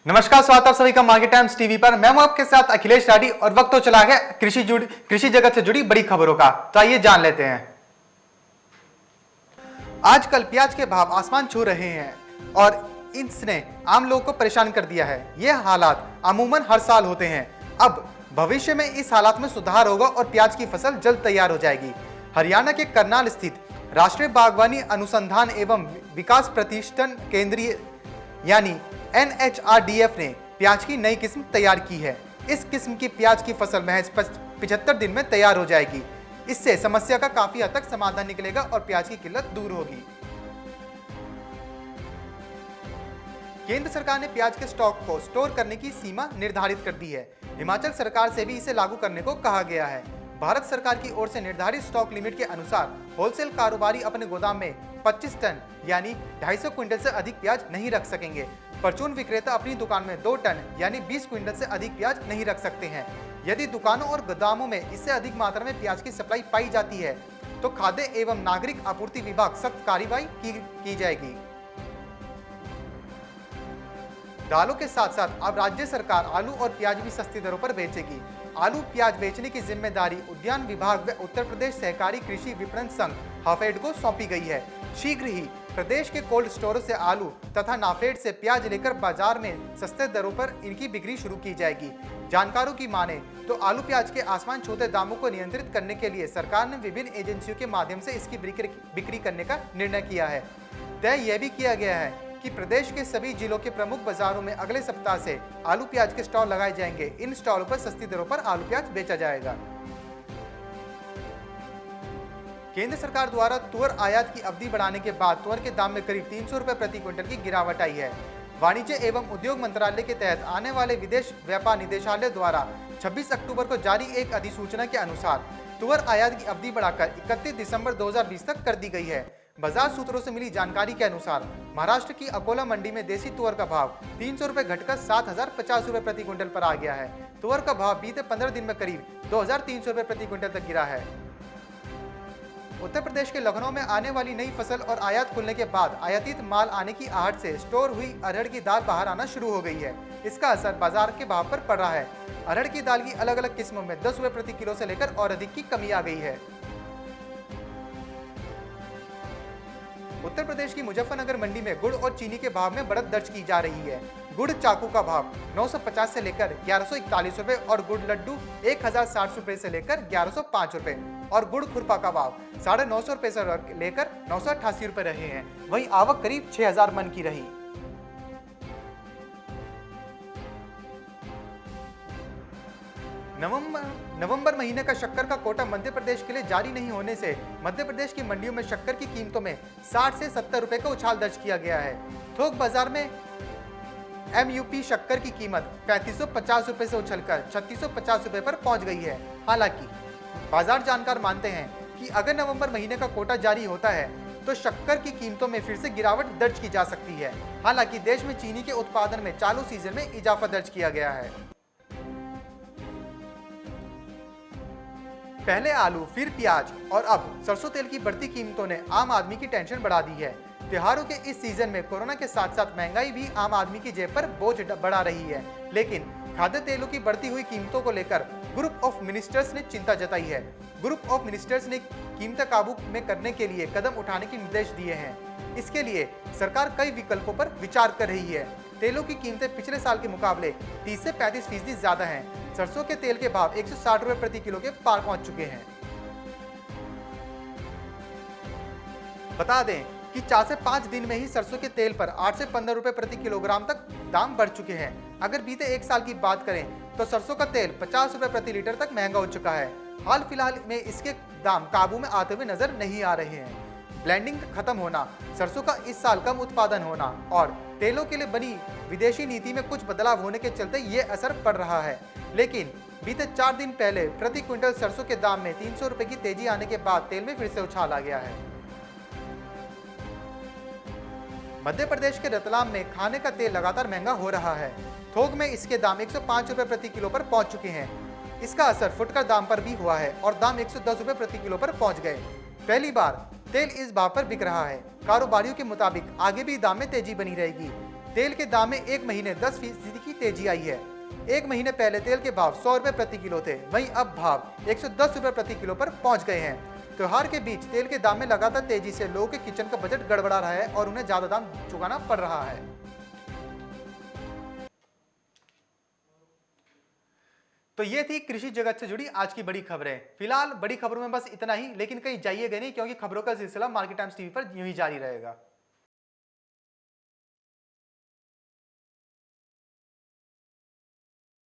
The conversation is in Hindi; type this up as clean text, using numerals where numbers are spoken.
नमस्कार, स्वागत आप सभी का मार्केट टाइम्स टीवी पर। मैं हूं आपके साथ अखिलेश राठी और वक्त तो चला गया कृषि जगत से जुड़ी बड़ी खबरों का। तो आइए जान लेते हैं। आजकल प्याज के भाव आसमान छू रहे हैं और इसने आम लोगों को परेशान कर दिया है। यह हालात अमूमन हर साल होते हैं। अब भविष्य में इस हालात में सुधार होगा और प्याज की फसल जल्द तैयार हो जाएगी। हरियाणा के करनाल स्थित राष्ट्रीय बागवानी अनुसंधान एवं विकास प्रतिष्ठान केंद्रीय यानी NHRDF ने प्याज की नई किस्म तैयार की है। इस किस्म की प्याज की फसल महज 75 दिन में तैयार हो जाएगी। इससे समस्या का काफी हद तक समाधान निकलेगा और प्याज की किल्लत दूर होगी। केंद्र सरकार ने प्याज के स्टॉक को स्टोर करने की सीमा निर्धारित कर दी है। हिमाचल सरकार से भी इसे लागू करने को कहा गया है। भारत सरकार की ओर से निर्धारित स्टॉक लिमिट के अनुसार होलसेल कारोबारी अपने गोदाम में 25 टन यानी 250 क्विंटल से अधिक प्याज नहीं रख सकेंगे। परचून विक्रेता अपनी दुकान में 2 टन यानी 20 क्विंटल से अधिक प्याज नहीं रख सकते हैं। यदि दुकानों और गोदामों में इससे अधिक मात्रा में प्याज की सप्लाई पाई जाती है तो खाद्य एवं नागरिक आपूर्ति विभाग सख्त कार्रवाई की जाएगी। दालों के साथ साथ अब राज्य सरकार आलू और प्याज भी सस्ती दरों पर बेचेगी। आलू प्याज बेचने की जिम्मेदारी उद्यान विभाग व उत्तर प्रदेश सहकारी कृषि विपणन संघ हाफेड को सौंपी गई है। शीघ्र ही प्रदेश के कोल्ड स्टोरों से आलू तथा नाफेड से प्याज लेकर बाजार में सस्ते दरों पर इनकी बिक्री शुरू की जाएगी। जानकारों की माने तो आलू प्याज के आसमान छूते दामों को नियंत्रित करने के लिए सरकार ने विभिन्न एजेंसियों के माध्यम से इसकी बिक्री करने का निर्णय किया है। तय यह भी किया गया है कि प्रदेश के सभी जिलों के प्रमुख बाजारों में अगले सप्ताह से आलू प्याज के स्टॉल लगाए जाएंगे। इन स्टॉलों पर सस्ती दरों पर आलू प्याज बेचा जाएगा। केंद्र सरकार द्वारा तुअर आयात की अवधि बढ़ाने के बाद तुअर के दाम में करीब 300 रुपए प्रति क्विंटल की गिरावट आई है। वाणिज्य एवं उद्योग मंत्रालय के तहत आने वाले विदेश व्यापार निदेशालय द्वारा 26 अक्टूबर को जारी एक अधिसूचना के अनुसार तुअर आयात की अवधि बढ़ाकर 31 दिसंबर 2020 तक कर दी गई है। बाजार सूत्रों से मिली जानकारी के अनुसार महाराष्ट्र की अकोला मंडी में देसी तुअर का भाव 300 रुपए घटकर 7,050 रुपए प्रति क्विंटल पर आ गया है। तुअर का भाव बीते 15 दिन में करीब 2,300 रुपए प्रति क्विंटल तक गिरा है। उत्तर प्रदेश के लखनऊ में आने वाली नई फसल और आयात खुलने के बाद आयातित माल आने की आहट से स्टोर हुई अरहर की दाल बाहर आना शुरू हो गई है। इसका असर बाजार के भाव पर पड़ रहा है। अरहर की दाल की अलग अलग किस्मों में 10 रुपए प्रति किलो से लेकर और अधिक की कमी आ गई है। उत्तर प्रदेश की मुजफ्फरनगर मंडी में गुड़ और चीनी के भाव में बढ़त दर्ज की जा रही है। गुड़ चाकू का भाव 950 से लेकर 1141 रुपए और गुड़ लड्डू 1060 रुपए से लेकर 1105 रुपए और गुड़ खुरपा का भाव 950 रुपए से लेकर 988 रुपए रहे हैं। वहीं आवक करीब 6000 मन की रही। नवंबर महीने का शक्कर का कोटा मध्य प्रदेश के लिए जारी नहीं होने से मध्य प्रदेश की मंडियों में शक्कर की कीमतों में 60 से 70 रुपए का उछाल दर्ज किया गया है। थोक बाजार में MUP शक्कर की कीमत 3550 रुपए से उछलकर 3650 रुपए पर पहुंच गई है। हालांकि बाजार जानकार मानते हैं कि अगर नवंबर महीने का कोटा जारी होता है तो शक्कर की कीमतों में फिर से गिरावट दर्ज की जा सकती है। हालांकि देश में चीनी के उत्पादन में चालू सीजन में इजाफा दर्ज किया गया है। पहले आलू फिर प्याज और अब सरसों तेल की बढ़ती कीमतों ने आम आदमी की टेंशन बढ़ा दी है। त्योहारों के इस सीजन में कोरोना के साथ साथ महंगाई भी आम आदमी की जेब पर बोझ बढ़ा रही है। लेकिन खाद्य तेलों की बढ़ती हुई कीमतों को लेकर ग्रुप ऑफ मिनिस्टर्स ने चिंता जताई है। ग्रुप ऑफ मिनिस्टर्स ने कीमतें काबू में करने के लिए कदम उठाने के निर्देश दिए हैं। इसके लिए सरकार कई विकल्पों पर विचार कर रही है। तेलों की कीमतें पिछले साल के मुकाबले 30 से 35% ज्यादा हैं। सरसों के तेल के भाव 160 रुपए प्रति किलो के पार पहुंच चुके हैं। बता दें कि 4 से 5 दिन में ही सरसों के तेल पर 8 से 15 रुपए प्रति किलोग्राम तक दाम बढ़ चुके हैं। अगर बीते एक साल की बात करें तो सरसों का तेल 50 रुपए प्रति लीटर तक महंगा हो चुका है। हाल फिलहाल में इसके दाम काबू में आते हुए नजर नहीं आ रहे हैं। ब्लेंडिंग खत्म होना, सरसों का इस साल कम उत्पादन होना और तेलों के लिए बनी विदेशी नीति में कुछ बदलाव होने के चलते ये असर पड़ रहा है। लेकिन बीते 4 दिन पहले प्रति क्विंटल सरसों के दाम में 300 रुपए की तेजी आने के बाद तेल में फिर से उछाल आ गया है। मध्य प्रदेश के रतलाम में खाने का तेल लगातार महंगा हो रहा है। थोक में इसके दाम 105 रुपए प्रति किलो पर पहुंच चुके हैं। इसका असर फुटकर दाम पर भी हुआ है और दाम 110 रुपए प्रति किलो पर पहुंच गए। पहली बार तेल इस भाव पर बिक रहा है। कारोबारियों के मुताबिक आगे भी दाम में तेजी बनी रहेगी। तेल के दाम में एक महीने 10% की तेजी आई है। एक महीने पहले तेल के भाव 100 रुपए प्रति किलो थे, वहीं अब भाव 110 रुपए प्रति किलो पर पहुंच गए हैं। त्योहार के बीच तेल के दाम में लगातार तेजी से लोगों के किचन का बजट गड़बड़ा रहा है और उन्हें ज्यादा दाम चुकाना पड़ रहा है। तो ये थी कृषि जगत से जुड़ी आज की बड़ी खबरें। फिलहाल बड़ी खबरों में बस इतना ही, लेकिन कहीं जाइएगा नहीं क्योंकि खबरों का सिलसिला मार्केट टाइम्स टीवी पर यूं ही जारी रहेगा।